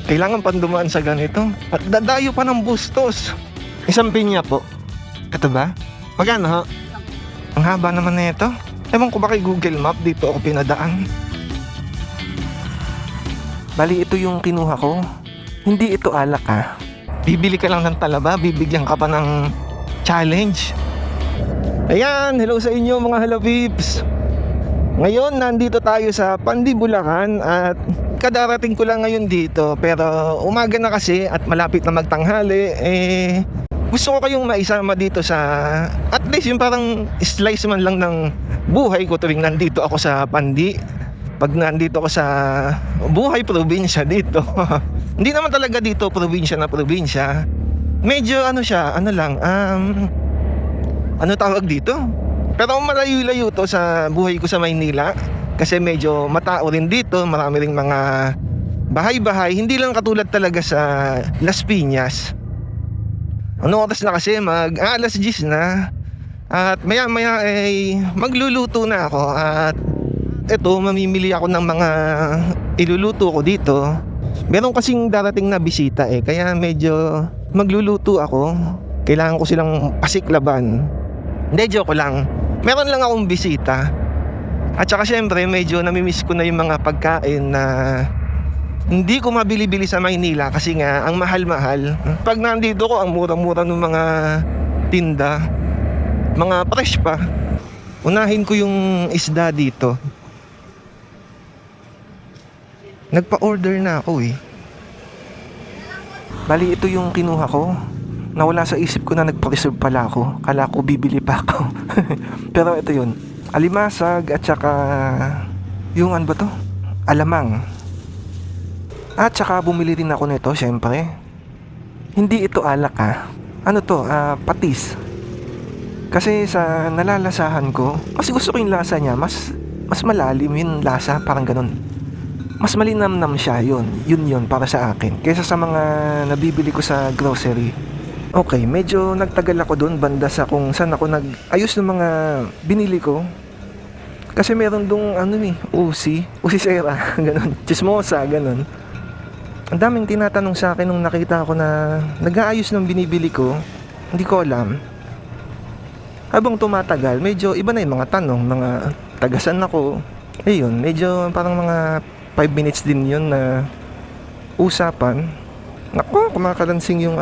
Kailangan pang dumaan sa ganito. At dadayo pa ng bustos. Isang pinya po. Ito ba? Magkano ho? Ang haba naman na ito. Ewan ko ba kay Google Map dito ako pinadaan. Bali ito yung kinuha ko. Hindi ito alak ha. Bibili ka lang ng talaba, bibigyan ka pa ng challenge. Ayan, hello sa inyo mga halapips. Ngayon nandito tayo sa Pandi, Bulacan at kadarating ko lang ngayon dito. Pero umaga na kasi at malapit na magtanghali. Gusto ko kayong maisama dito sa at least yung parang slice man lang ng buhay ko tuwing nandito ako sa Pandi. Pag nandito ako sa buhay probinsya dito. Hindi naman talaga dito probinsya na probinsya. Medyo ano siya, ano lang, ano tawag dito? Pero malayo-layo to sa buhay ko sa Maynila. Kasi medyo matao rin dito, marami ring mga bahay-bahay. Hindi lang katulad talaga sa Las Piñas. Ano oras na kasi? Alas 10 na. At maya-maya ay magluluto na ako. At eto, mamimili ako ng mga iluluto ko dito. Meron kasing darating na bisita kaya medyo magluluto ako. Kailangan ko silang pasiklaban. Hindi, joke lang. Meron lang akong bisita. At saka syempre medyo namimiss ko na yung mga pagkain na hindi ko mabili-bili sa Maynila. Kasi nga ang mahal-mahal. Pag nandito ko ang mura-mura ng mga tinda, mga fresh pa. Unahin ko yung isda dito. Nagpa-order na ako Bali ito yung kinuha ko. Nawala sa isip ko na nagpa-reserve pala ako. Kala ko bibili pa ako. Pero ito yun, alimasag at saka yung ano ba to? Alamang. At saka bumili din ako nito syempre. Hindi ito alak Ano to? Patis. Kasi sa nalalasahan ko, kasi gusto ko yung lasa niya, mas malalim yung lasa, parang ganun. Mas malinamnam siya, yun para sa akin kaysa sa mga nabibili ko sa grocery. Okay, medyo nagtagal ako doon banda sa kung saan ako nag-ayos ng mga binili ko. Kasi meron dong usi sera, ganun, chismosa, ganun. Ang daming tinatanong sa akin nung nakita ko na nag-aayos ng binibili ko. Hindi ko alam. Habang tumatagal, medyo iba na yung mga tanong, mga tagasan ako. Ayun, medyo parang mga 5 minutes din yun na usapan. Naku, kumakalansing yung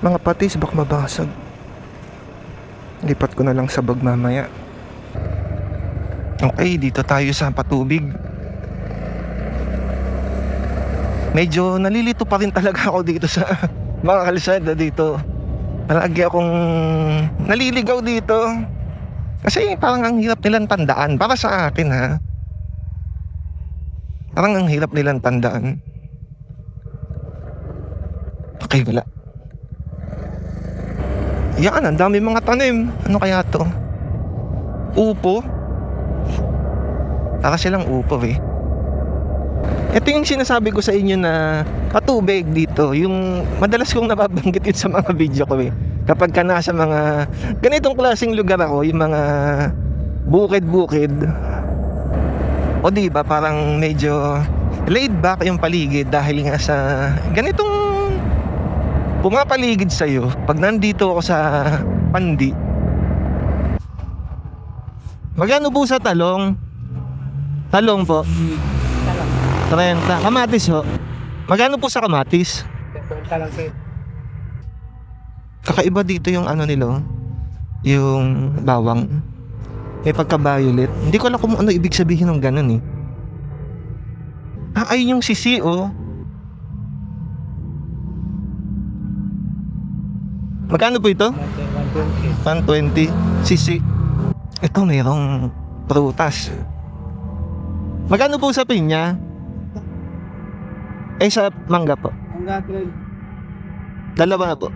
mga patis, baka mabasag. Lipat ko na lang sa bag mamaya. Okay, dito tayo sa patubig. Medyo nalilito pa rin talaga ako dito sa mga kalsada dito. Palagi akong naliligaw dito. Kasi parang ang hirap nilang tandaan. Para sa akin parang ang hirap nilang tandaan. Okay, wala. Yan, ang dami mga tanim. Ano kaya to? Upo? Para silang upo Ito yung sinasabi ko sa inyo na patubig dito. Yung madalas kong nababanggit yun sa mga video ko kapag ka nasa mga ganitong klaseng lugar ako, yung mga bukid-bukid. O diba, parang medyo laid back yung paligid dahil nga sa ganitong pumapaligid sa'yo pag nandito ako sa Pandi. Magkano po sa talong? Talong po 30. Kamatis ho? Magkano po sa kamatis? Kakaiba dito yung nila, yung bawang. May pagka-violet. Hindi ko alam kung ano ibig sabihin ng ganun ayun yung sisi Magkano po ito? 120. Sisi. Ito mayroong prutas. Magkano po sa pinya? Sa mangga po? Mangga 12. Dalawa na po.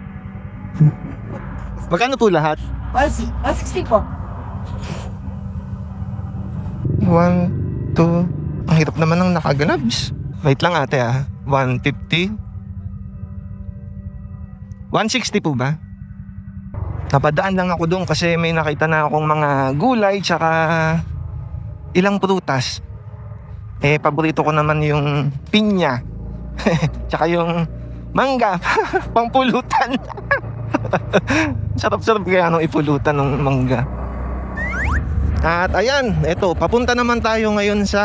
Magkano po lahat? 160 po. 1, 2. Ang hirap naman ng nakaganabs. Wait lang ate 150. 160 po ba? Napadaan lang ako doon kasi may nakita na akong mga gulay tsaka ilang prutas. Paborito ko naman yung pinya. Tsaka yung mangga, pangpulutan. Sarap-sarap kaya ipulutan ng mangga. At ayan, eto, papunta naman tayo ngayon sa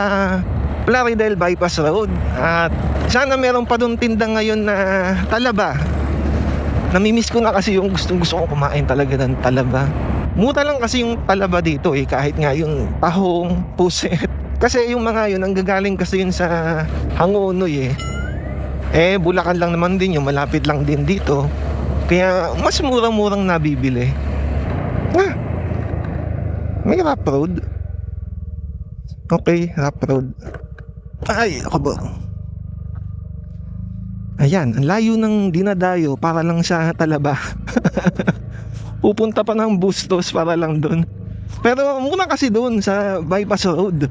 Plaridel Bypass Road. At sana meron pa doon tinda ngayon na talaba. Namimiss ko na kasi yung gusto kong kumain talaga ng talaba. Mura lang kasi yung talaba dito kahit nga yung tahong, puset. Kasi yung mga yun, ang gagaling kasi yun sa Hangonoy Bulacan lang naman din yung malapit lang din dito. Kaya mas murang-murang nabibili. May rough road. Okay, rough road. Ay, ako ba? Ayan, ang layo ng dinadayo para lang sa talaba. Pupunta pa ng Bustos para lang doon. Pero muna kasi doon sa Bypass Road.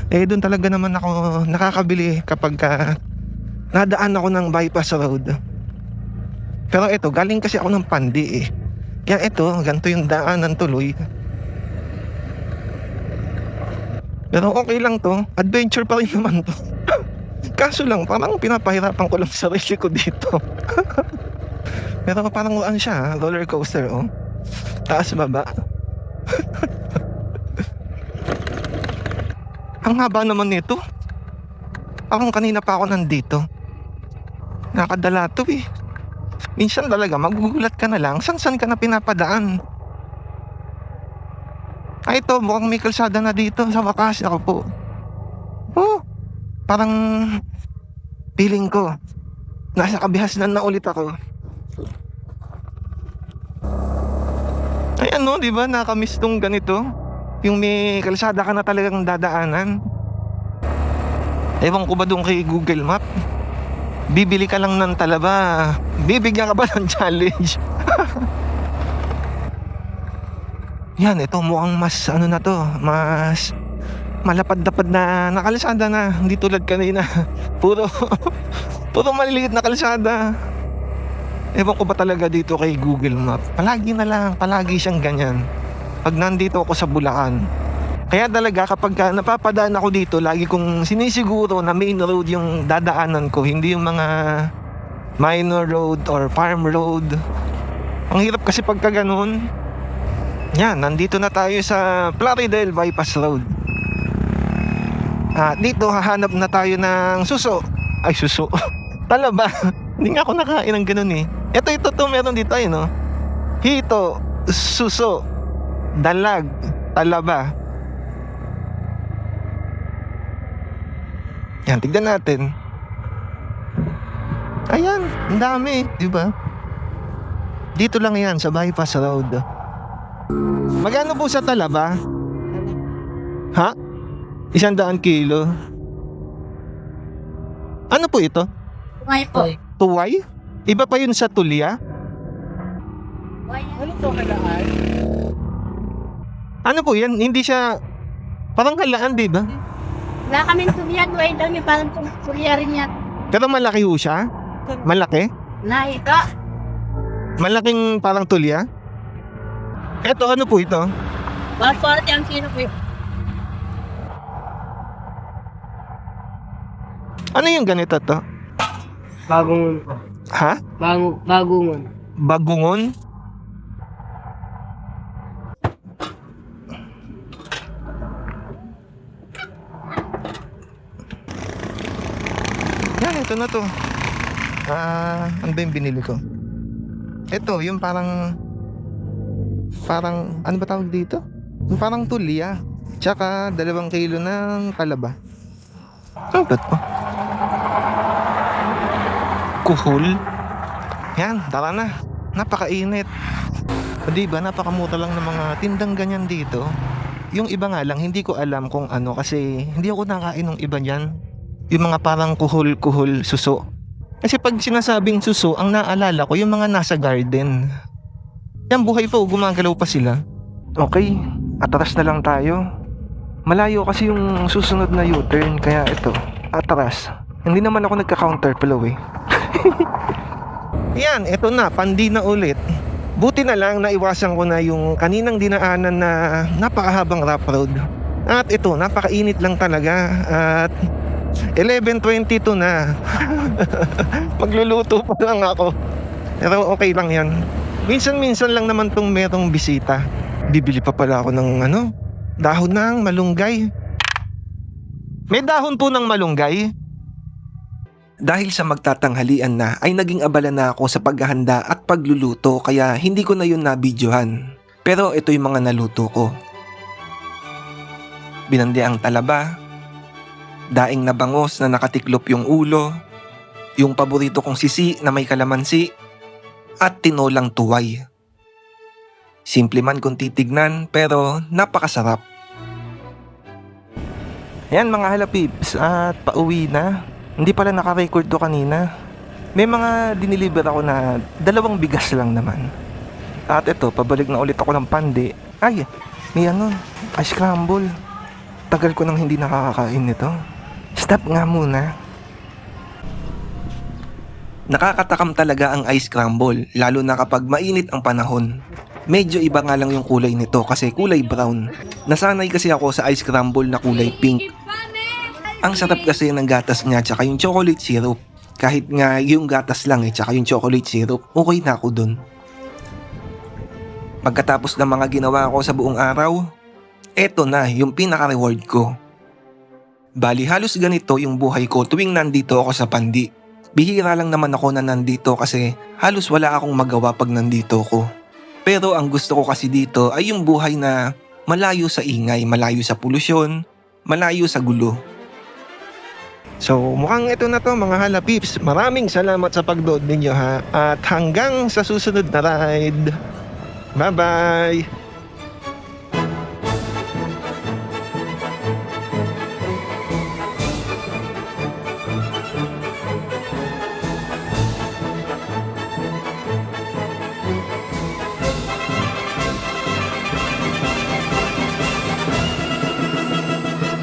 Doon talaga naman ako nakakabili kapag nadaan ako ng Bypass Road. Pero ito, galing kasi ako ng Pandi Kaya ito, ganito yung daanan tuloy. Pero okay lang to, adventure pa rin naman to. Kaso lang, parang pinapahirapan ko lang sarili ko dito. Pero parang ano siya, roller coaster taas baba. Ang haba naman nito. Parang kanina pa ako nandito. Nakadala to Minsan talaga magugulat ka na lang saan ka na pinapadaan. Ito, mukhang may kalsada na dito sa wakas. Ako po, parang feeling ko nasa kabihasnan na ulit ako. Ay diba, nakamiss tong ganito. Yung may kalsada ka na talagang dadaanan. Ewan ko ba doon kay Google Map, bibili ka lang ng talaba, bibigyan ka ba ng challenge? Yan, ito mukhang mas na to, mas malapad-lapad na kalsada na, hindi tulad kanina. Puro maliliit na kalsada. Ewan ko ba talaga dito kay Google Map, palagi siyang ganyan pag nandito ako sa Bulacan. Kaya talaga kapag napapadaan ako dito, lagi kong sinisiguro na main road yung dadaanan ko, hindi yung mga minor road or farm road. Ang hirap kasi pagka ganun. Yan, nandito na tayo sa Plaridel Bypass Road. Dito hahanap na tayo ng suso. Ay, suso. Talaba. Hindi nga ako nakain ng ganun Ito meron dito hito, suso, dalag, talaba. Yan, tignan natin. Ayan, ang dami, diba? Dito lang yan sa Bypass Road. Magkano po sa talaba? Ha? 100 kilo. Ano po ito? Tuway po. Tuway? Iba pa yun sa tulya? Ano to, halaan? Ano po yan? Hindi siya parang halaan, diba? Wala kaming tulian, tuway daw niya, parang tulya rin yan. Pero malaki ho siya? Malaki? Nahika. Malaking parang tulya? Eto, ano po ito? Bakit ang kilo po yun? Ano yung ganito to? Bagungon po. Ha? Bagungon. Bagungon? Yan, ito na to. Ano ba yung binili ko? Ito, yung parang ano ba tawag dito? Yung parang tulya. Tsaka 2 kilo ng talaba. Ano ba ito? Kuhol. Yan, tara na. Napakainit. Diba, napakamura lang ng mga tindang ganyan dito. Yung iba nga lang, hindi ko alam kung ano, kasi hindi ako nakain ng iba dyan. Yung mga parang kuhol, suso. Kasi pag sinasabing suso, ang naalala ko yung mga nasa garden. Yan, buhay pa, gumagalaw pa sila. Okay, atras na lang tayo. Malayo kasi yung susunod na U-turn, kaya ito, atras. Hindi naman ako nagka-counterflow Yan, ito na, Pandi na ulit. Buti na lang naiwasan ko na yung kaninang dinaanan na napakahabang rough road. At ito, napakainit lang talaga. At 11:22 na. Magluluto pa lang ako. Pero okay lang yan. Minsan-minsan lang naman tong merong bisita. Bibili pa pala ako ng dahon ng malunggay. May dahon po ng malunggay. Dahil sa magtatanghalian na ay naging abala na ako sa paghahanda at pagluluto kaya hindi ko na yun nabidyohan. Pero ito yung mga naluto ko. Binandi ang talaba, daing na bangos na nakatiklop yung ulo, yung paborito kong sisi na may kalamansi, at tinolang tuway. Simple man kung titignan pero napakasarap. Yan mga halapips at pauwi na. Hindi pala naka-record to kanina. May mga diniliver ako na 2 bigas lang naman. At ito, pabalik na ulit ako ng pandi. Ay, may ice scramble. Tagal ko nang hindi nakakakain nito. Stop nga muna. Nakakatakam talaga ang ice scramble, lalo na kapag mainit ang panahon. Medyo iba nga lang yung kulay nito kasi kulay brown. Nasanay kasi ako sa ice scramble na kulay pink. Ang sarap kasi ng gatas niya tsaka yung chocolate syrup. Kahit nga yung gatas lang tsaka yung chocolate syrup, okay na ako dun. Pagkatapos ng mga ginawa ko sa buong araw, eto na yung pinaka-reward ko. Bali halos ganito yung buhay ko tuwing nandito ako sa pandi. Bihira lang naman ako na nandito kasi halos wala akong magawa pag nandito ko. Pero ang gusto ko kasi dito ay yung buhay na malayo sa ingay, malayo sa polusyon, malayo sa gulo. So mukhang ito na to mga halapips. Maraming salamat sa pagdood ninyo ha. At hanggang sa susunod na ride. Bye bye!